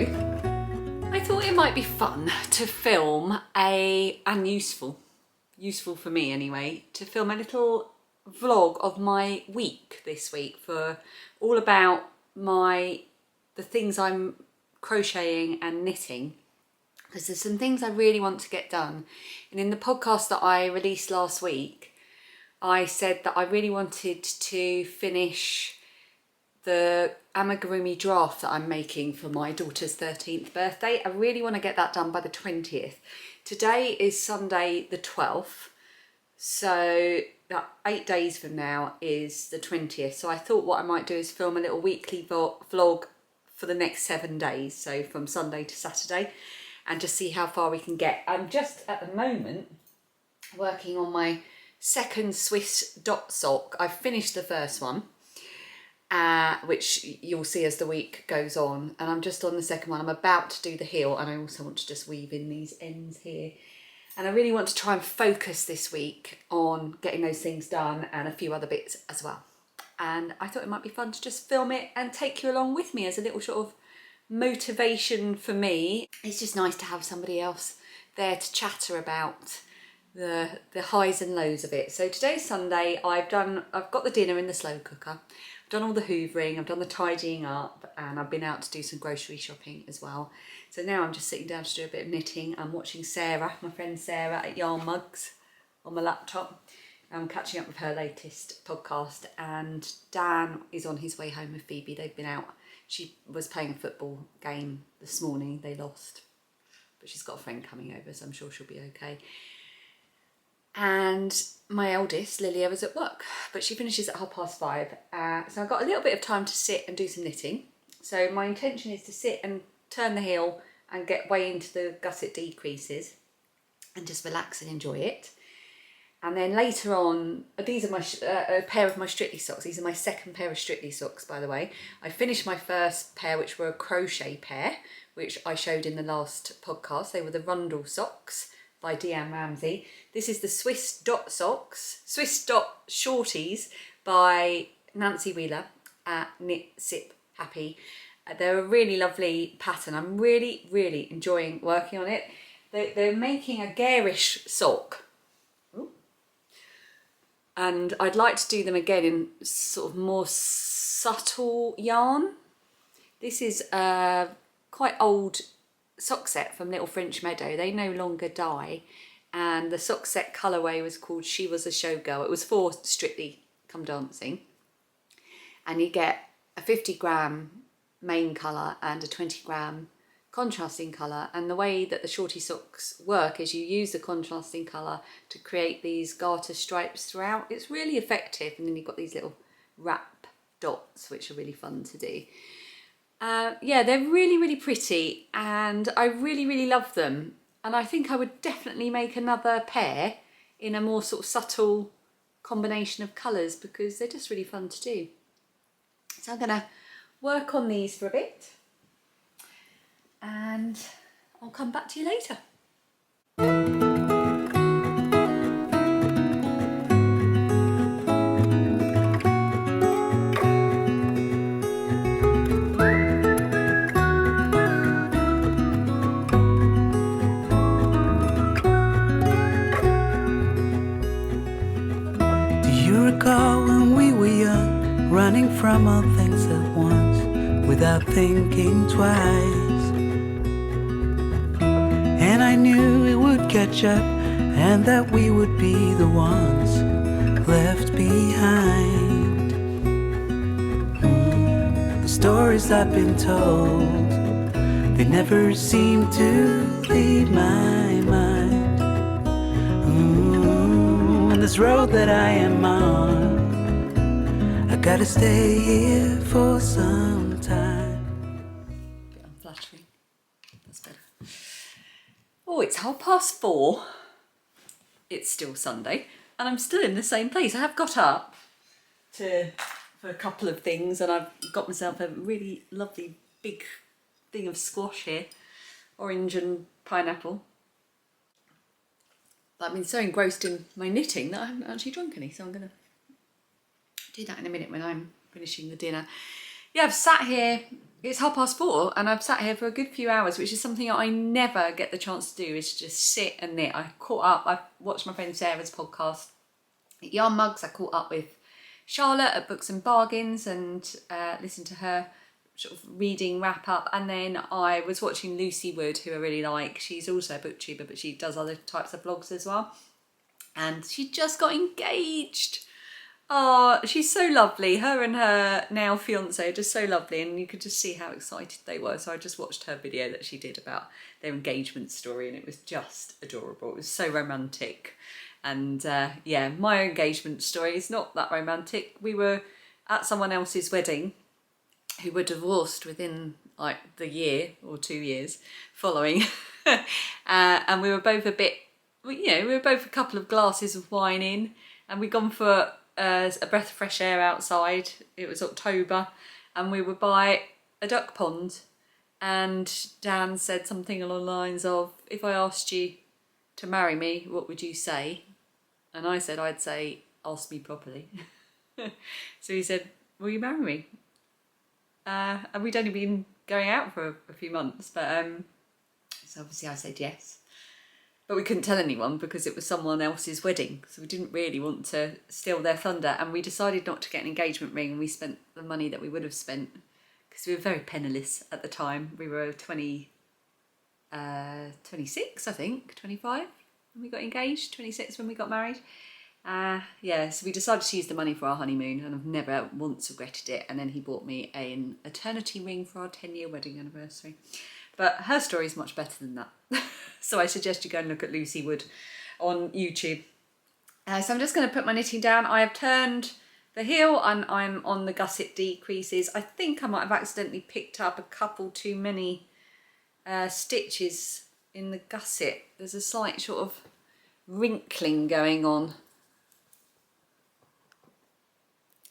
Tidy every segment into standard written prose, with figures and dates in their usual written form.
I thought it might be fun to film and useful for me anyway, to film a little vlog of my week this week, for all about the things I'm crocheting and knitting, because there's some things I really want to get done. And in the podcast that I released last week, I said that I really wanted to finish the amigurumi draft that I'm making for my daughter's 13th birthday. I really want to get that done by the 20th. Today is Sunday the 12th, so that 8 days from now is the 20th. So I thought what I might do is film a little weekly vlog for the next 7 days, so from Sunday to Saturday, and just see how far we can get. I'm just at the moment working on my second Swiss dot sock. I've finished the first one, which you'll see as the week goes on, and I'm just on the second one. I'm about to do the heel, and I also want to just weave in these ends here, and I really want to try and focus this week on getting those things done and a few other bits as well. And I thought it might be fun to just film it and take you along with me as a little sort of motivation for me. It's just nice to have somebody else there to chatter about the highs and lows of it. So today's Sunday. I've got the dinner in the slow cooker. I've done all the hoovering, I've done the tidying up, and I've been out to do some grocery shopping as well. So now I'm just sitting down to do a bit of knitting. I'm watching Sarah, my friend Sarah at Yarn Mugs on my laptop. I'm catching up with her latest podcast, and Dan is on his way home with Phoebe. They've been out. She was playing a football game this morning. They lost, but she's got a friend coming over, so I'm sure she'll be okay. And my eldest, Lilia, is at work, but she finishes at 5:30. So I've got a little bit of time to sit and do some knitting. So my intention is to sit and turn the heel and get way into the gusset decreases and just relax and enjoy it. And then later on, these are my a pair of my Strictly socks. These are my second pair of Strictly socks, by the way. I finished my first pair, which were a crochet pair, which I showed in the last podcast. They were the Rundle socks by Deanne Ramsey. This is the Swiss dot socks, Swiss dot shorties by Nancy Wheeler at Knit Sip Happy. They're a really lovely pattern. I'm really, really enjoying working on it. They're making a garish sock. Ooh. And I'd like to do them again in sort of more subtle yarn. This is a quite old sock set from Little French Meadow. They no longer dye, and the sock set colourway was called She Was a Showgirl. It was for Strictly Come Dancing, and you get a 50-gram main colour and a 20-gram contrasting colour. And the way that the shorty socks work is you use the contrasting colour to create these garter stripes throughout. It's really effective, and then you've got these little wrap dots, which are really fun to do. Yeah, they're really, really pretty, and I really, really love them. And I think I would definitely make another pair in a more sort of subtle combination of colours, because they're just really fun to do. So I'm going to work on these for a bit, and I'll come back to you later. Running from all things at once without thinking twice. And I knew it would catch up, and that we would be the ones left behind. The stories I've been told, they never seem to leave my mind. And this road that I am on, I gotta stay here for some time. Bit unflattering. That's better. Oh, it's 4:30. It's still Sunday, and I'm still in the same place. I have got up for a couple of things, and I've got myself a really lovely big thing of squash here, orange and pineapple. But I've been so engrossed in my knitting that I haven't actually drunk any, so I'm going to do that in a minute when I'm finishing the dinner. Yeah, I've sat here It's 4:30 and I've sat here for a good few hours, which is something I never get the chance to do, is to just sit and knit. I caught up, I watched my friend Sarah's podcast at Yarn Mugs. I caught up with Charlotte at Books and Bargains and listened to her sort of reading wrap up, and then I was watching Lucy Wood, who I really like. She's also a booktuber, but she does other types of vlogs as well, and she just got engaged. Oh, she's so lovely. Her and her now fiance are just so lovely, and you could just see how excited they were. So I just watched her video that she did about their engagement story, and it was just adorable. It was so romantic. And yeah, my engagement story is not that romantic. We were at someone else's wedding who were divorced within like the year or 2 years following. And we were both a bit, you know, we were both a couple of glasses of wine in, and we'd gone for a breath of fresh air outside. It was October and we were by a duck pond, and Dan said something along the lines of, if I asked you to marry me, what would you say? And I said, I'd say, ask me properly. So he said, will you marry me? And we'd only been going out for a few months, but so obviously I said yes. But we couldn't tell anyone because it was someone else's wedding, so we didn't really want to steal their thunder, and we decided not to get an engagement ring, and we spent the money that we would have spent, because we were very penniless at the time. We were 26, I think, 25 when we got engaged, 26 when we got married. Yeah, so we decided to use the money for our honeymoon, and I've never once regretted it. And then he bought me an eternity ring for our 10-year wedding anniversary. But her story is much better than that. So I suggest you go and look at Lucy Wood on YouTube. So I'm just going to put my knitting down. I have turned the heel and I'm on the gusset decreases. I think I might have accidentally picked up a couple too many stitches in the gusset. There's a slight sort of wrinkling going on.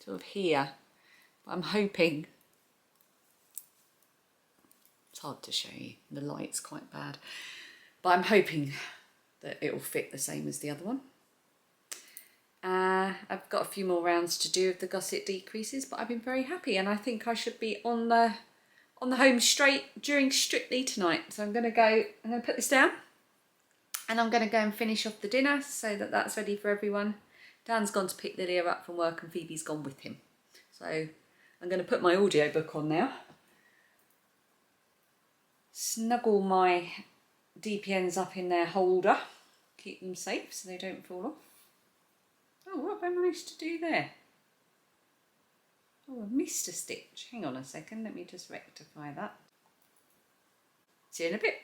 Sort of here. I'm hoping. It's hard to show you. The light's quite bad. But I'm hoping that it will fit the same as the other one. I've got a few more rounds to do of the gusset decreases, but I've been very happy, and I think I should be on the home straight during Strictly tonight. So I'm going to put this down, and I'm going to go and finish off the dinner so that that's ready for everyone. Dan's gone to pick Lydia up from work and Phoebe's gone with him. So I'm going to put my audiobook on now. Snuggle my DPNs up in their holder, keep them safe so they don't fall off. Oh, what have I managed to do there? Oh, I missed a stitch. Hang on a second, let me just rectify that. See you in a bit.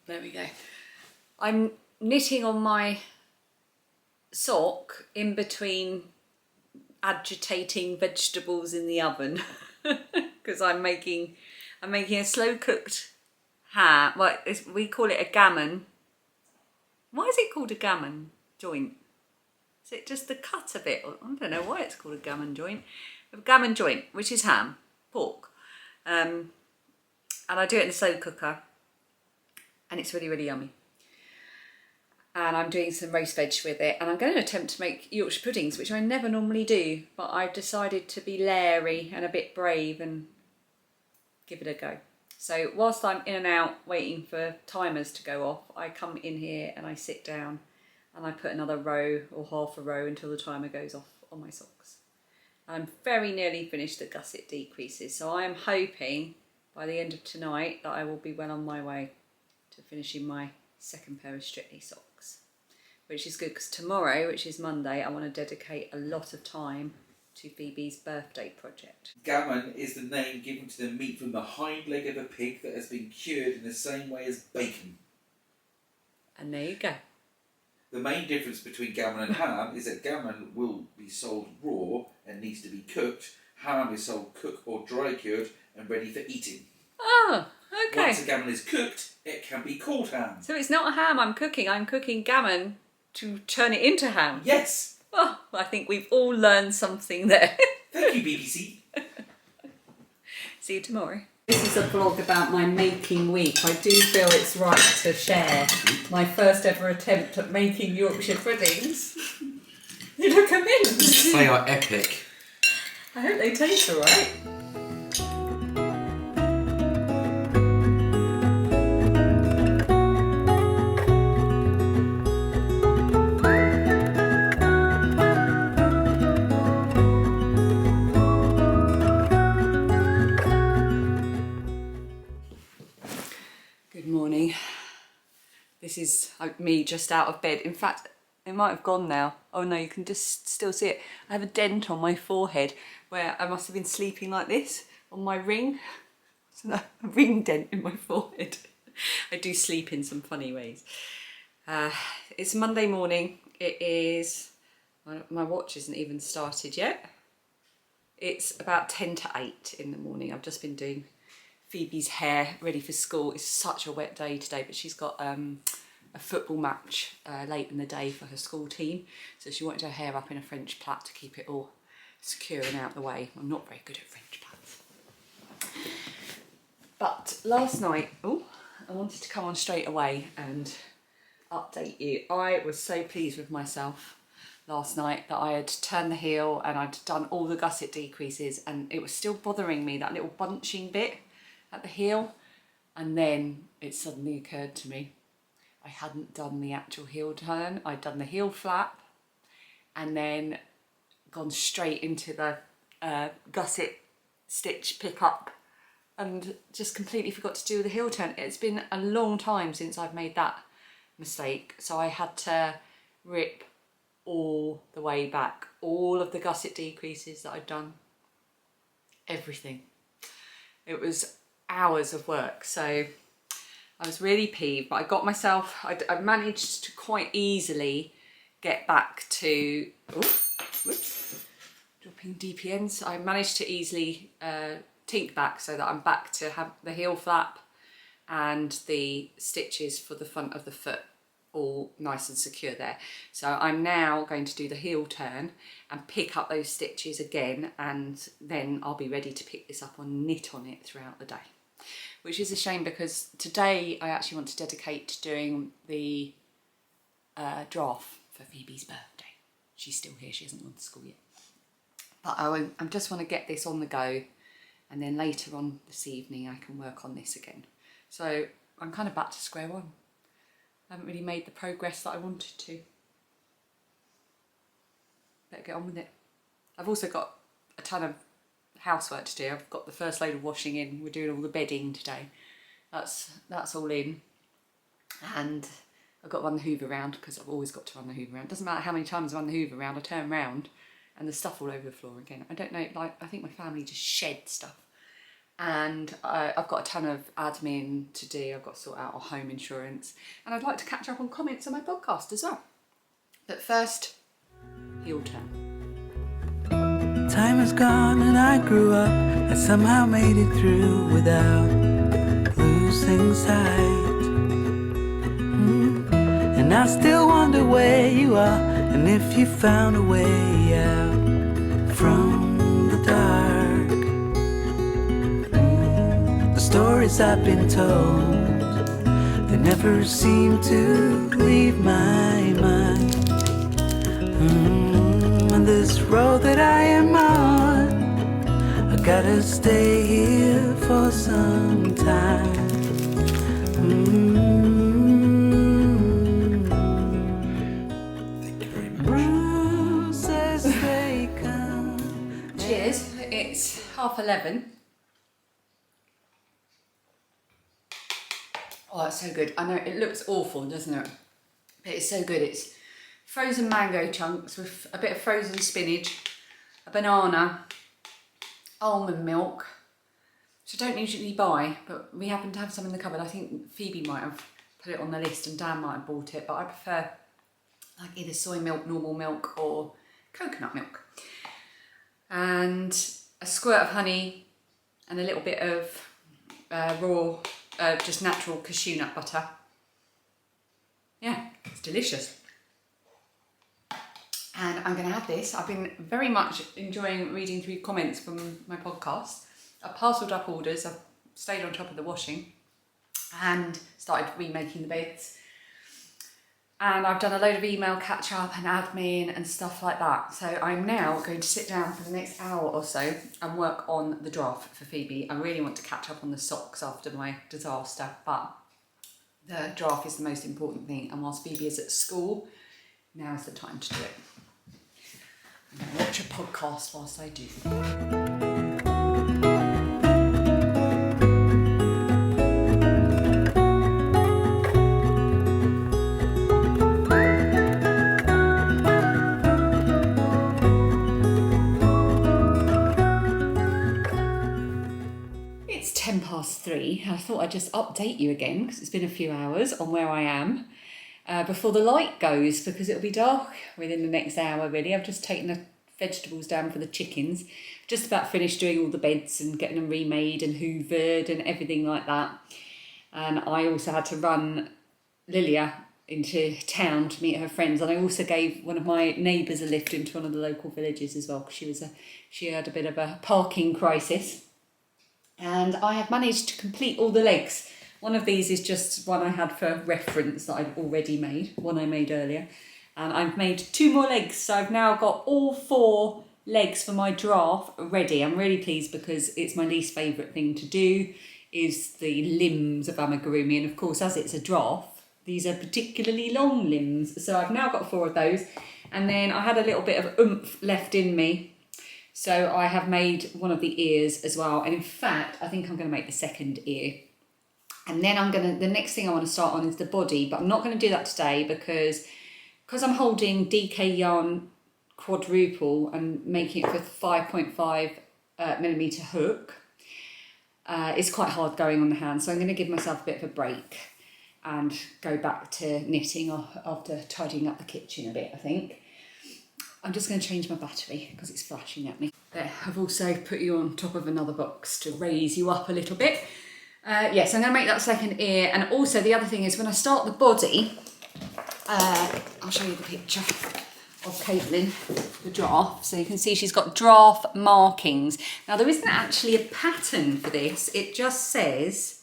There we go. I'm knitting on my sock in between agitating vegetables in the oven because I'm making a slow cooked ham. Well, we call it a gammon. Why is it called a gammon joint? Is it just the cut of it? I don't know why it's called a gammon joint. A gammon joint, which is ham, pork. And I do it in a slow cooker. And it's really, really yummy. And I'm doing some roast veg with it. And I'm going to attempt to make Yorkshire puddings, which I never normally do. But I've decided to be leery and a bit brave and give it a go. So whilst I'm in and out waiting for timers to go off, I come in here and I sit down and I put another row or half a row until the timer goes off on my socks. I'm very nearly finished the gusset decreases, so I am hoping by the end of tonight that I will be well on my way to finishing my second pair of Strictly socks, which is good because tomorrow, which is Monday, I want to dedicate a lot of time to Phoebe's birthday project. Gammon is the name given to the meat from the hind leg of a pig that has been cured in the same way as bacon. And there you go. The main difference between gammon and ham is that gammon will be sold raw and needs to be cooked. Ham is sold cooked or dry cured and ready for eating. Oh, okay. Once a gammon is cooked, it can be called ham. So it's not a ham I'm cooking gammon to turn it into ham. Yes. Oh, I think we've all learned something there. Thank you, BBC. See you tomorrow. This is a vlog about my making week. I do feel it's right to share my first ever attempt at making Yorkshire puddings. You look amazing. They are epic. I hope they taste alright. Good morning. This is me just out of bed. In fact, it might have gone now. Oh no, you can just still see it. I have a dent on my forehead where I must have been sleeping like this on my ring. So a ring dent in my forehead. I do sleep in some funny ways. It's Monday morning. It is, my watch isn't even started yet. It's about 10 to 8 in the morning. I've just been doing Phoebe's hair ready for school. It's such a wet day today, but she's got a football match late in the day for her school team. So she wanted her hair up in a French plait to keep it all secure and out the way. I'm not very good at French plaits. But last night, I wanted to come on straight away and update you. I was so pleased with myself last night that I had turned the heel and I'd done all the gusset decreases, and it was still bothering me, that little bunching bit at the heel. And then it suddenly occurred to me, I hadn't done the actual heel turn. I'd done the heel flap and then gone straight into the gusset stitch pick up and just completely forgot to do the heel turn. It's been a long time since I've made that mistake, so I had to rip all the way back, all of the gusset decreases that I'd done, everything. It was hours of work, so I was really peeved, but I got myself, I managed to quite easily get back to, dropping DPNs. I managed to easily tink back so that I'm back to have the heel flap and the stitches for the front of the foot all nice and secure there. So I'm now going to do the heel turn and pick up those stitches again, and then I'll be ready to pick this up and knit on it throughout the day. Which is a shame because today I actually want to dedicate to doing the draft for Phoebe's birthday. She's still here, she hasn't gone to school yet. But I just want to get this on the go, and then later on this evening I can work on this again. So I'm kind of back to square one. I haven't really made the progress that I wanted to. Better get on with it. I've also got a ton of housework to do. I've got the first load of washing in. We're doing all the bedding today. That's all in. And I've got to run the hoover around because I've always got to run the hoover around. It doesn't matter how many times I run the hoover around, I turn around and there's stuff all over the floor again. I don't know, like, I think my family just shed stuff. And I've got a ton of admin to do. I've got to sort out our home insurance. And I'd like to catch up on comments on my podcast as well. But first, heel turn. Time is gone and I grew up. I somehow made it through without losing sight. And I still wonder where you are, and if you found a way out from the dark. The stories I've been told, they never seem to leave my mind. On this road that I am on, I gotta stay here for some time. Thank you very much. Bruises they come. Cheers. It's 11:30. Oh, it's so good. I know it looks awful, doesn't it? But it's so good. It's frozen mango chunks with a bit of frozen spinach, a banana, almond milk, which I don't usually buy, but we happen to have some in the cupboard. I think Phoebe might have put it on the list and Dan might have bought it, but I prefer like either soy milk, normal milk, or coconut milk. And a squirt of honey and a little bit of raw, just natural cashew nut butter. Yeah, it's delicious. And I'm going to have this. I've been very much enjoying reading through comments from my podcast. I've parcelled up orders, I've stayed on top of the washing and started remaking the beds. And I've done a load of email catch up and admin and stuff like that. So I'm now going to sit down for the next hour or so and work on the draft for Phoebe. I really want to catch up on the socks after my disaster, but the draft is the most important thing. And whilst Phoebe is at school, now is the time to do it. I'm going to watch a podcast whilst I do. I thought I'd just update you again because it's been a few hours on where I am before the light goes, because it'll be dark within the next hour really. I've just taken the vegetables down for the chickens, just about finished doing all the beds and getting them remade and hoovered and everything like that. And I also had to run Lilia into town to meet her friends, and I also gave one of my neighbours a lift into one of the local villages as well, because she had a bit of a parking crisis. And I have managed to complete all the legs. One of these is just one I had for reference that I've already made, one I made earlier. And I've made 2 more legs, so I've now got all 4 legs for my giraffe ready. I'm really pleased because it's my least favourite thing to do, is the limbs of amigurumi. And of course, as it's a giraffe, these are particularly long limbs. So I've now got 4 of those. And then I had a little bit of oomph left in me, so I have made one of the ears as well. And in fact, I think I'm going to make the second ear. And then the next thing I want to start on is the body, but I'm not going to do that today because I'm holding DK yarn quadruple and making it with 5.5 millimetre hook. It's quite hard going on the hand, so I'm going to give myself a bit of a break and go back to knitting after tidying up the kitchen a bit, I think. I'm just going to change my battery because it's flashing at me. There, I've also put you on top of another box to raise you up a little bit. Yes, I'm going to make that second ear. And also the other thing is when I start the body, I'll show you the picture of Caitlin, the giraffe. So you can see she's got giraffe markings. Now there isn't actually a pattern for this. It just says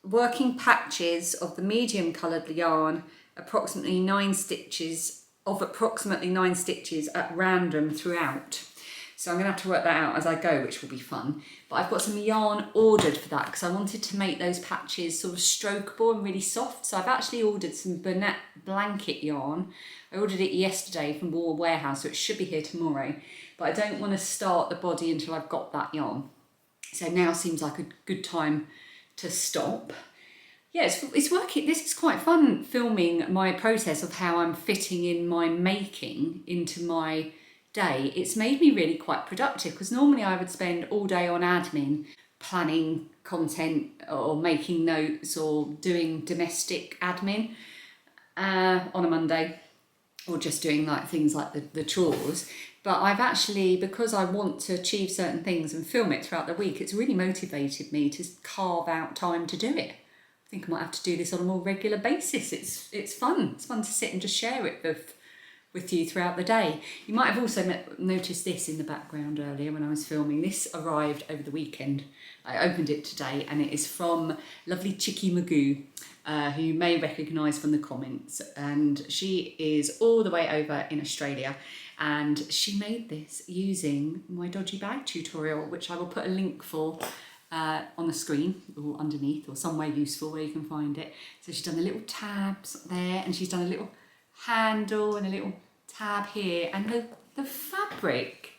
working patches of the medium coloured yarn, approximately 9 stitches at random throughout. So I'm going to have to work that out as I go, which will be fun. But I've got some yarn ordered for that because I wanted to make those patches sort of strokeable and really soft. So I've actually ordered some blanket yarn. I ordered it yesterday from Wool Warehouse, so it should be here tomorrow. But I don't want to start the body until I've got that yarn. So now seems like a good time to stop. Yeah, it's working. This is quite fun, filming my process of how I'm fitting in my making into my day. It's made me really quite productive because normally I would spend all day on admin, planning content or making notes or doing domestic admin on a Monday, or just doing like things like the chores. But I've actually, because I want to achieve certain things and film it throughout the week, it's really motivated me to carve out time to do it. I think I might have to do this on a more regular basis. It's fun. It's fun to sit and just share it with you throughout the day. You might have also noticed this in the background earlier when I was filming. This arrived over the weekend. I opened it today and it is from lovely Chicky Magoo, who you may recognise from the comments. And she is all the way over in Australia. And she made this using my dodgy bag tutorial, which I will put a link for on the screen or underneath or somewhere useful where you can find it. So she's done the little tabs there, and she's done a little handle and a little tab here, and the fabric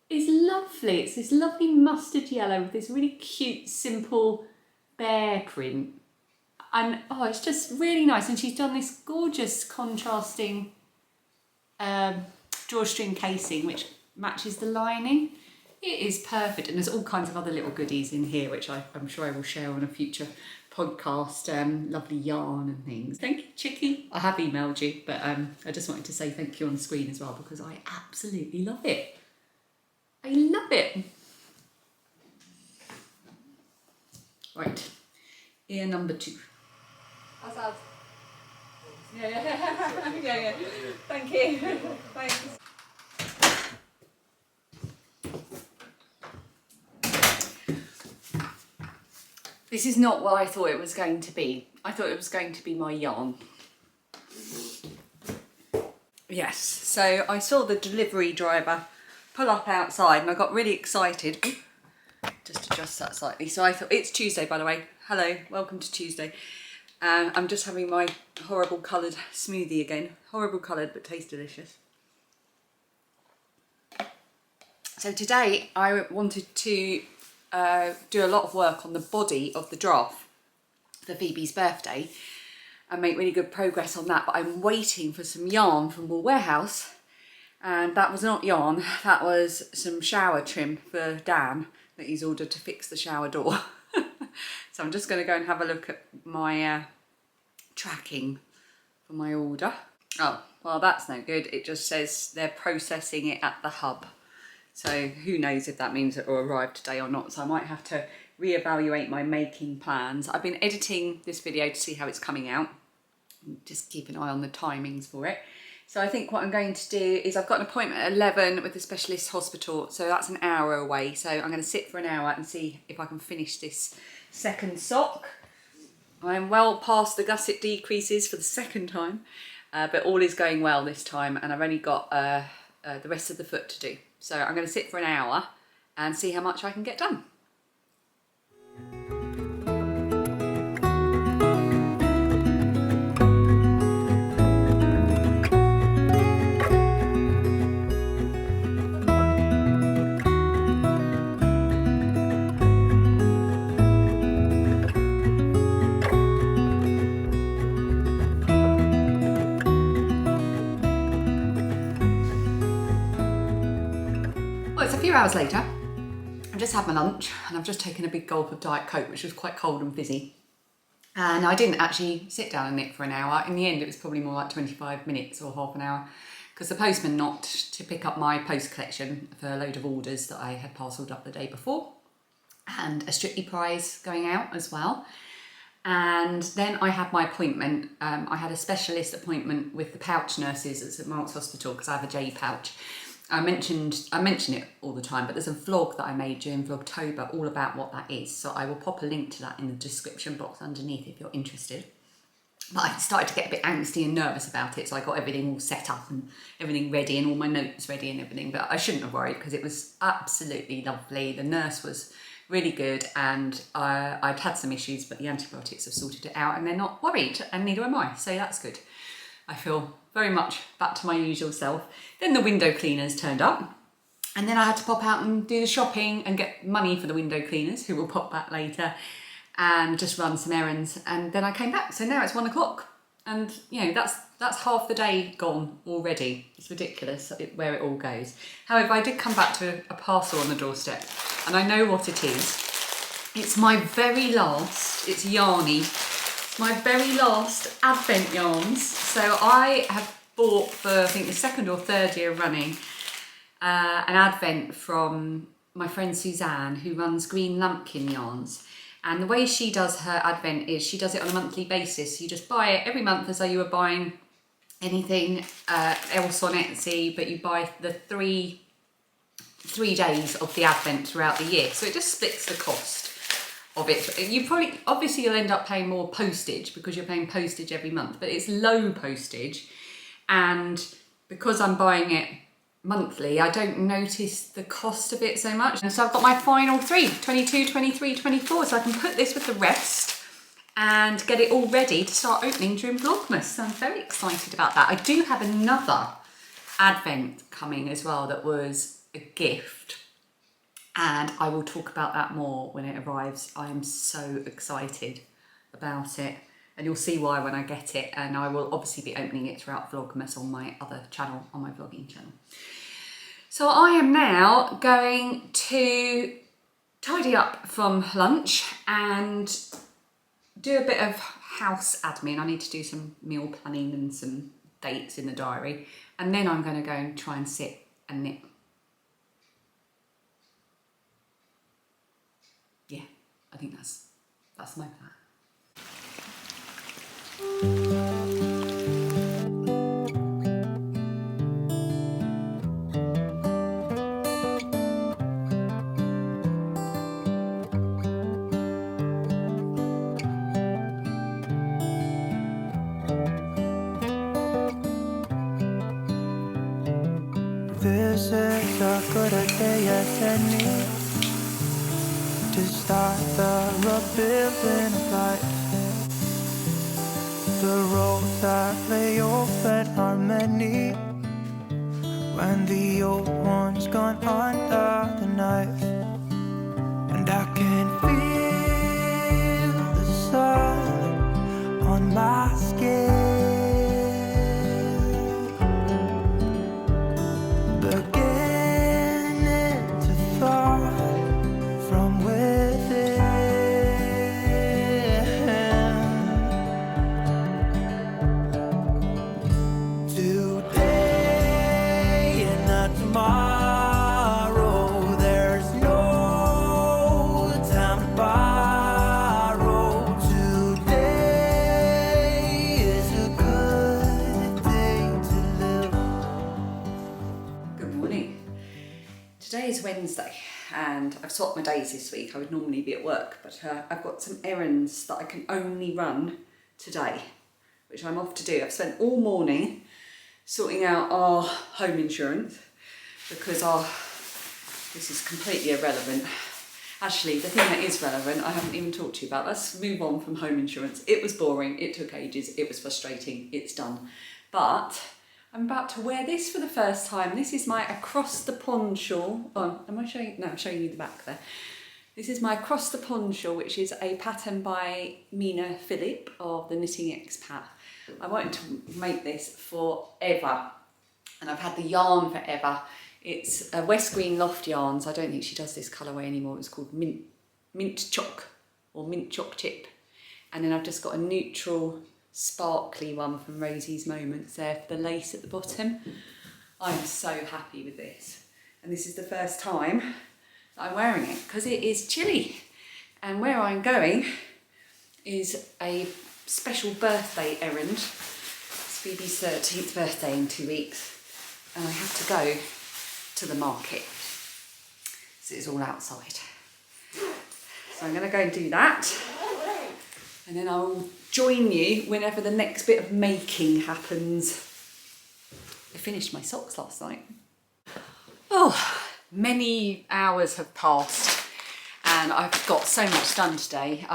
is lovely. It's this lovely mustard yellow with this really cute simple bear print, and oh, it's just really nice. And she's done this gorgeous contrasting drawstring casing which matches the lining. It is perfect, and there's all kinds of other little goodies in here which I'm sure I will share on a future podcast. Lovely yarn and things. Thank you, Chicky. I have emailed you, but I just wanted to say thank you on the screen as well because I absolutely love it. I love it. Right, ear number 2. How's that? Yeah. Thank you. Thanks. This is not what I thought it was going to be. I thought it was going to be my yarn. Yes, so I saw the delivery driver pull up outside and I got really excited. Ooh, just adjust that slightly. So I thought, it's Tuesday by the way. Hello, welcome to Tuesday. I'm just having my horrible coloured smoothie again. Horrible coloured but tastes delicious. So today I wanted to do a lot of work on the body of the giraffe for Phoebe's birthday and make really good progress on that, but I'm waiting for some yarn from Wool Warehouse, and that was not yarn, that was some shower trim for Dan that he's ordered to fix the shower door. So I'm just going to go and have a look at my tracking for my order. Oh, well, that's no good. It just says they're processing it at the hub. So who knows if that means it will arrive today or not. So I might have to reevaluate my making plans. I've been editing this video to see how it's coming out. Just keep an eye on the timings for it. So I think what I'm going to do is I've got an appointment at 11 with the specialist hospital. So that's an hour away. So I'm going to sit for an hour and see if I can finish this second sock. I'm well past the gusset decreases for the second time, but all is going well this time, and I've only got the rest of the foot to do. So I'm going to sit for an hour and see how much I can get done. It's a few hours later. I've just had my lunch and I've just taken a big gulp of Diet Coke, which was quite cold and fizzy. And I didn't actually sit down and knit for an hour. In the end, it was probably more like 25 minutes or half an hour, because the postman knocked to pick up my post collection for a load of orders that I had parcelled up the day before, and a Strictly prize going out as well. And then I had my appointment. I had a specialist appointment with the pouch nurses at St Mark's Hospital because I have a J pouch. I mention it all the time, but there's a vlog that I made during Vlogtober all about what that is. So I will pop a link to that in the description box underneath if you're interested. But I started to get a bit angsty and nervous about it, so I got everything all set up and everything ready and all my notes ready and everything. But I shouldn't have worried because it was absolutely lovely. The nurse was really good, and I'd had some issues, but the antibiotics have sorted it out and they're not worried, and neither am I, so that's good. I feel very much back to my usual self. Then the window cleaners turned up, and then I had to pop out and do the shopping and get money for the window cleaners, who will pop back later, and just run some errands. And then I came back, so now it's 1 o'clock, and you know, that's half the day gone already. It's ridiculous where it all goes. However, I did come back to a parcel on the doorstep, and I know what it is. It's my very last, it's yarny, my very last Advent yarns. So I have bought for, I think, the second or third year running, an Advent from my friend Suzanne, who runs Green Lumpkin Yarns. And the way she does her Advent is she does it on a monthly basis. You just buy it every month as though you were buying anything else on Etsy, but you buy the three days of the Advent throughout the year. So it just splits the cost of it. Obviously you'll end up paying more postage because you're paying postage every month, but it's low postage, and because I'm buying it monthly, I don't notice the cost of it so much. And so I've got my final 22, 23, 24, so I can put this with the rest and get it all ready to start opening during Vlogmas. So I'm very excited about that. I do have another Advent coming as well that was a gift, and I will talk about that more when it arrives. I am so excited about it, and you'll see why when I get it, and I will obviously be opening it throughout Vlogmas on my other channel, on my vlogging channel. So I am now going to tidy up from lunch and do a bit of house admin. I need to do some meal planning and some dates in the diary, and then I'm going to go and try and sit and knit. Yeah, I think that's my plan. This is a good day as any to start the rebuilding of life. The roads that lay open are many when the old one's gone under the knife. And I can feel the sun on my skin, beginning to thaw Wednesday and I've swapped my days this week. I would normally be at work, but I've got some errands that I can only run today, which I'm off to do. I've spent all morning sorting out our home insurance because this is completely irrelevant. Actually, the thing that is relevant, I haven't even talked to you about. Let's move on from home insurance. It was boring, it took ages, it was frustrating, it's done. But I'm about to wear this for the first time. This is my across the pond shawl. Oh, am I showing? No, I'm showing you the back there. This is my across the pond shawl, which is a pattern by Mina Phillip of the Knitting Expat. I wanted to make this forever, and I've had the yarn forever. It's a West Green Loft Yarns. I don't think she does this colourway anymore. It's called mint choc or mint choc chip. And then I've just got a neutral sparkly one from Rosie's Moments there for the lace at the bottom. I'm so happy with this. And this is the first time that I'm wearing it because it is chilly. And where I'm going is a special birthday errand. It's Phoebe's 13th birthday in 2 weeks. And I have to go to the market. So it's all outside. So I'm going to go and do that. And then I will join you whenever the next bit of making happens. I finished my socks last night. Oh, many hours have passed and I've got so much done today.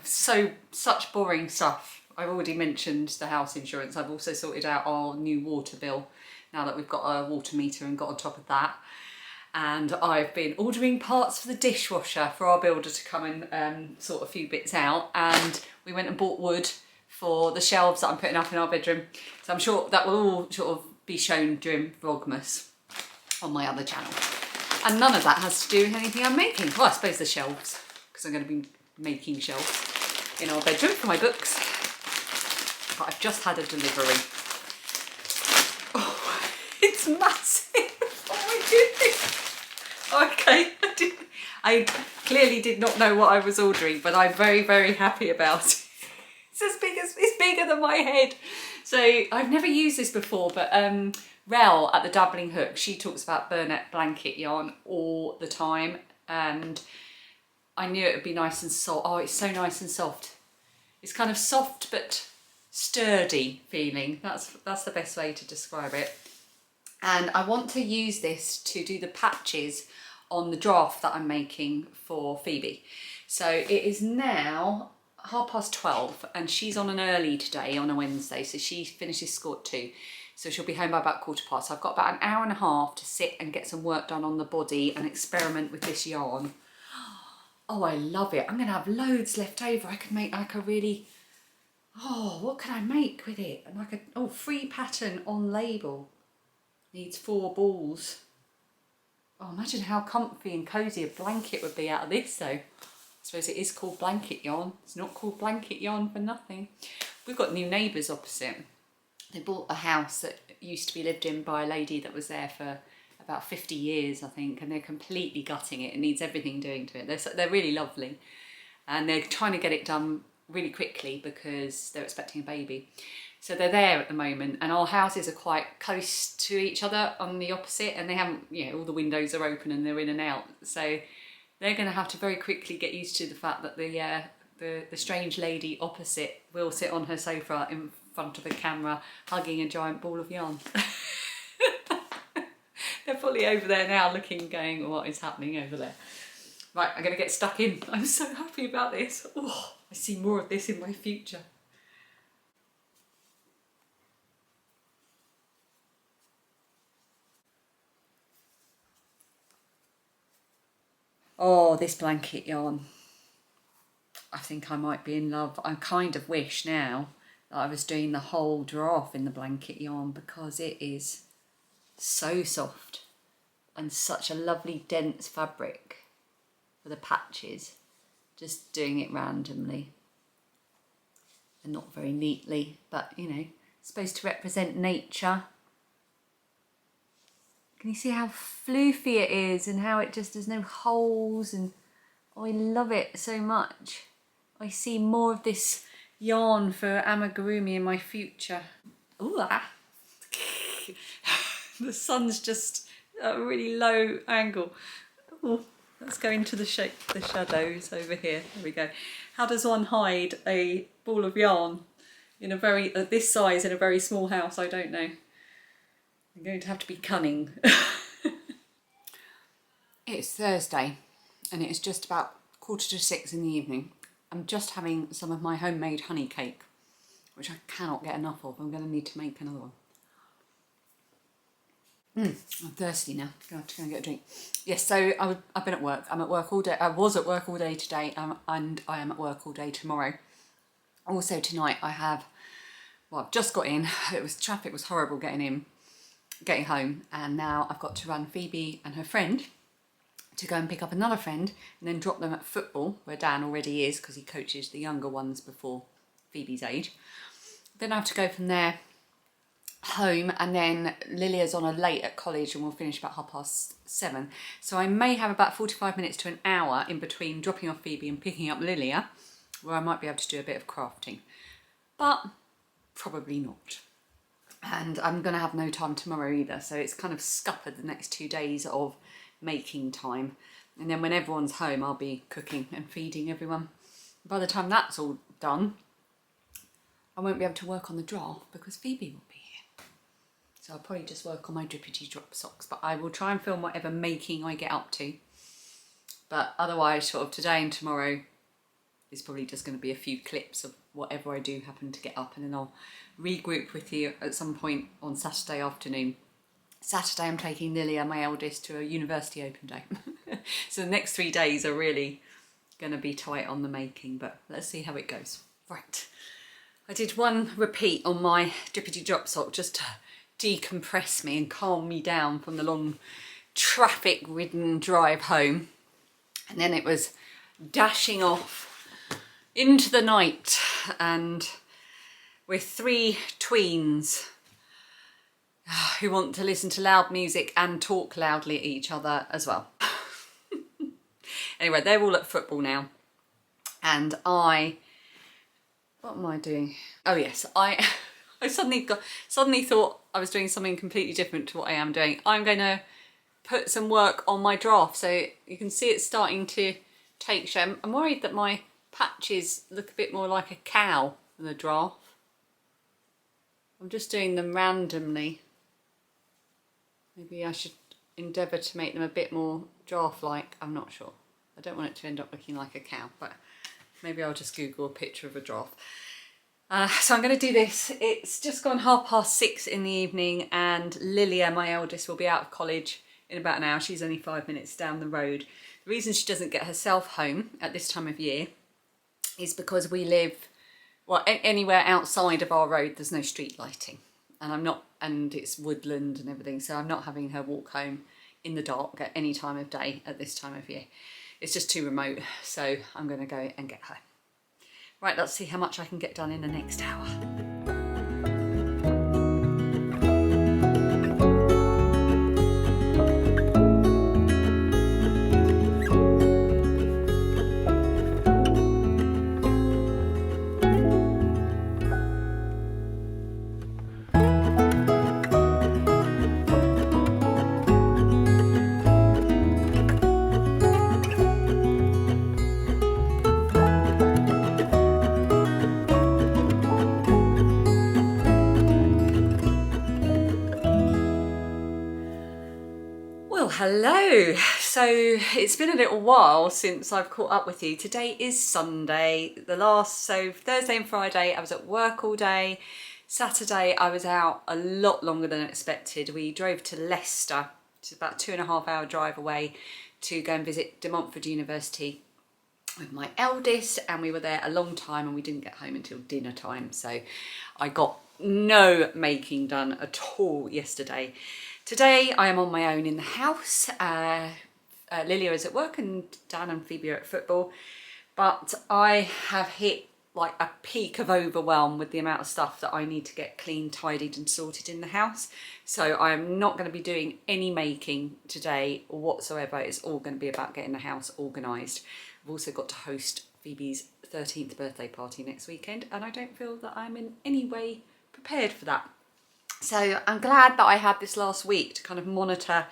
Such boring stuff. I've already mentioned the house insurance. I've also sorted out our new water bill now that we've got a water meter and got on top of that. And I've been ordering parts for the dishwasher for our builder to come and sort a few bits out. And we went and bought wood for the shelves that I'm putting up in our bedroom. So I'm sure that will all sort of be shown during Vlogmas on my other channel. And none of that has to do with anything I'm making. Well, I suppose the shelves, because I'm going to be making shelves in our bedroom for my books. But I've just had a delivery. Oh, it's massive. Oh my goodness. Okay, I clearly did not know what I was ordering, but I'm very, very happy about it. It's bigger than my head. So I've never used this before, but Rel at the Dabbling Hook, she talks about Burnett blanket yarn all the time, and I knew it would be nice and soft. Oh, it's so nice and soft. It's kind of soft but sturdy feeling. That's the best way to describe it. And I want to use this to do the patches on the draft that I'm making for Phoebe. So it is now 12:30 and she's on an early today on a Wednesday. So she finishes school at 2. So she'll be home by about 15:15. So I've got about an hour and a half to sit and get some work done on the body and experiment with this yarn. Oh, I love it. I'm going to have loads left over. I could make like a really... Oh, what could I make with it? And like a free pattern on label. Needs 4 balls. Oh, imagine how comfy and cosy a blanket would be out of this though. I suppose it is called blanket yarn. It's not called blanket yarn for nothing. We've got new neighbours opposite. They bought a house that used to be lived in by a lady that was there for about 50 years, I think, and they're completely gutting it. It needs everything doing to it. They're really lovely. And they're trying to get it done really quickly because they're expecting a baby. So they're there at the moment, and our houses are quite close to each other on the opposite, and they haven't, all the windows are open and they're in and out. So they're going to have to very quickly get used to the fact that the strange lady opposite will sit on her sofa in front of a camera hugging a giant ball of yarn. They're fully over there now looking, going, what is happening over there? Right, I'm going to get stuck in. I'm so happy about this. Oh, I see more of this in my future. Oh, this blanket yarn. I think I might be in love. I kind of wish now that I was doing the whole draft in the blanket yarn because it is so soft and such a lovely dense fabric for the patches. Just doing it randomly and not very neatly, but supposed to represent nature. Can you see how floofy it is and how it just, there's no holes, and oh, I love it so much. I see more of this yarn for amigurumi in my future. Ooh, ah. The sun's just, at a really low angle. Ooh, let's go into the shadows over here. There we go. How does one hide a ball of yarn in a very this size in a very small house? I don't know. I'm going to have to be cunning. It's Thursday and it's just about 5:45 in the evening. I'm just having some of my homemade honey cake, which I cannot get enough of. I'm going to need to make another one. I'm thirsty now. I'm going to have to go and get a drink. Yes, so I've been at work. I'm at work all day. I was at work all day today, and I am at work all day tomorrow. Also tonight I have, well, I've just got in. Traffic was horrible getting home, and now I've got to run Phoebe and her friend to go and pick up another friend and then drop them at football, where Dan already is because he coaches the younger ones before Phoebe's age. Then I have to go from there home, and then Lilia's on a late at college and we'll finish about 7:30. So I may have about 45 minutes to an hour in between dropping off Phoebe and picking up Lilia, where I might be able to do a bit of crafting, but probably not. And I'm going to have no time tomorrow either, so it's kind of scuppered the next 2 days of making time. And then when everyone's home, I'll be cooking and feeding everyone. By the time that's all done, I won't be able to work on the draft because Phoebe will be here. So I'll probably just work on my drippity drop socks, but I will try and film whatever making I get up to. But otherwise, sort of today and tomorrow is probably just going to be a few clips of whatever I do happen to get up, and then I'll regroup with you at some point on Saturday afternoon. Saturday I'm taking Lilia, my eldest, to a university open day. So the next 3 days are really going to be tight on the making, but let's see how it goes. Right, I did one repeat on my drippity drop sock just to decompress me and calm me down from the long traffic ridden drive home, and then it was dashing off into the night, and with 3 tweens who want to listen to loud music and talk loudly at each other as well. Anyway, they're all at football now, and what am I doing? Oh yes, I suddenly thought I was doing something completely different to what I am doing. I'm going to put some work on my draft, so you can see it's starting to take shape. I'm worried that my patches look a bit more like a cow than a giraffe. I'm just doing them randomly. Maybe I should endeavour to make them a bit more giraffe-like. I'm not sure. I don't want it to end up looking like a cow, but maybe I'll just Google a picture of a giraffe. So I'm going to do this. It's just gone 6:30 in the evening, and Lilia, my eldest, will be out of college in about an hour. She's only 5 minutes down the road. The reason she doesn't get herself home at this time of year is because we live, well, anywhere outside of our road there's no street lighting, and it's woodland and everything, so I'm not having her walk home in the dark at any time of day at this time of year. It's just too remote, so I'm going to go and get her. Right, let's see how much I can get done in the next hour. Hello, so it's been a little while since I've caught up with you. Today is Sunday, so Thursday and Friday I was at work all day. Saturday I was out a lot longer than expected. We drove to Leicester, which is about a 2.5 hour drive away, to go and visit De Montfort University with my eldest, and we were there a long time and we didn't get home until dinner time, so I got no making done at all yesterday. Today I am on my own in the house. Lilia is at work and Dan and Phoebe are at football, but I have hit like a peak of overwhelm with the amount of stuff that I need to get clean, tidied and sorted in the house. So I'm not going to be doing any making today whatsoever. It's all going to be about getting the house organised. I've also got to host Phoebe's 13th birthday party next weekend, and I don't feel that I'm in any way prepared for that. So I'm glad that I had this last week to kind of monitor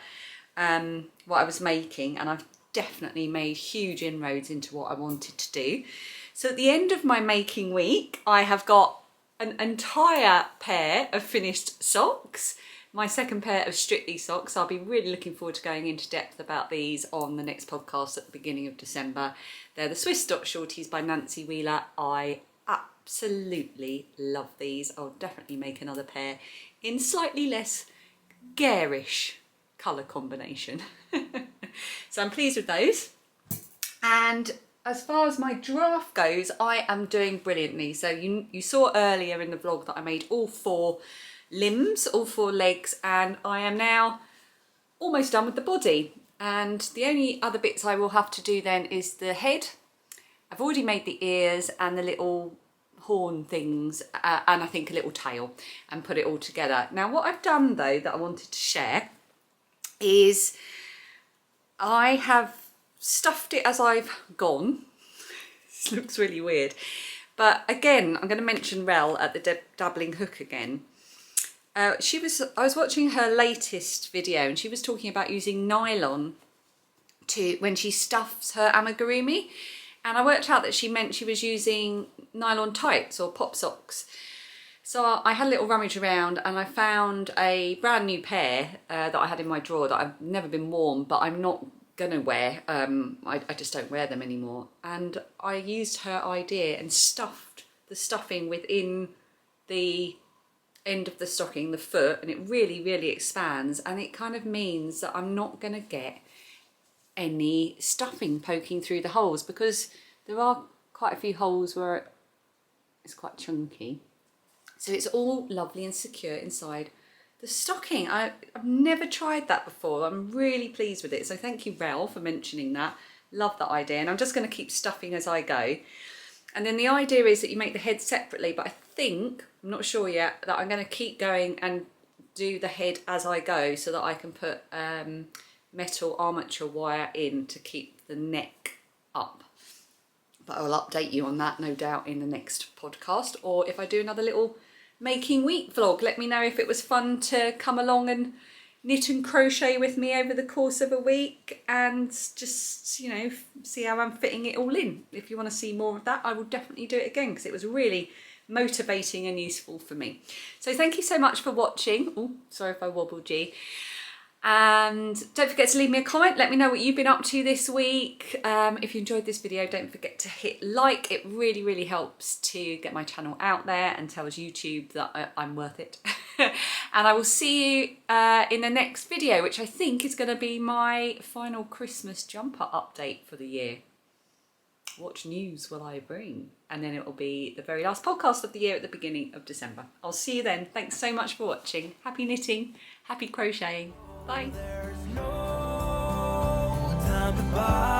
what I was making, and I've definitely made huge inroads into what I wanted to do. So at the end of my making week, I have got an entire pair of finished socks, my second pair of Strictly socks. I'll be really looking forward to going into depth about these on the next podcast at the beginning of December. They're the Swiss Dot Shorties by Nancy Wheeler. I absolutely love these. I'll definitely make another pair in slightly less garish colour combination. So I'm pleased with those. And as far as my giraffe goes, I am doing brilliantly. So you saw earlier in the vlog that I made all 4 limbs, all 4 legs, and I am now almost done with the body. And the only other bits I will have to do then is the head. I've already made the ears and the little horn things, and I think a little tail, and put it all together. Now what I've done though that I wanted to share is I have stuffed it as I've gone. This looks really weird, but again I'm going to mention Rel at the Dabbling Hook again. I was watching her latest video, and she was talking about using nylon when she stuffs her amigurumi, and I worked out that she meant she was using nylon tights or pop socks. So I had a little rummage around, and I found a brand new pair that I had in my drawer that I've never been worn, but I'm not gonna wear. I just don't wear them anymore. And I used her idea and stuffed the stuffing within the end of the stocking, the foot, and it really, really expands, and it kind of means that I'm not gonna get any stuffing poking through the holes, because there are quite a few holes where it's quite chunky. So it's all lovely and secure inside the stocking. I've never tried that before. I'm really pleased with it. So thank you, Rel, for mentioning that. Love that idea. And I'm just going to keep stuffing as I go. And then the idea is that you make the head separately, but I think, I'm not sure yet, that I'm going to keep going and do the head as I go, so that I can put metal armature wire in to keep the neck up. But I will update you on that, no doubt, in the next podcast, or if I do another little making week vlog. Let me know if it was fun to come along and knit and crochet with me over the course of a week, and just, you know, see how I'm fitting it all in. If you want to see more of that, I will definitely do it again, because it was really motivating and useful for me. So thank you so much for watching. Oh, sorry if I wobbled, G. And don't forget to leave me a comment. Let me know what you've been up to this week. If you enjoyed this video, don't forget to hit like. It really, really helps to get my channel out there and tells YouTube that I'm worth it. And I will see you in the next video, which I think is going to be my final Christmas jumper update for the year. What news will I bring? And then it will be the very last podcast of the year at the beginning of December. I'll see you then. Thanks so much for watching. Happy knitting, happy crocheting. Bye. There's no time to buy.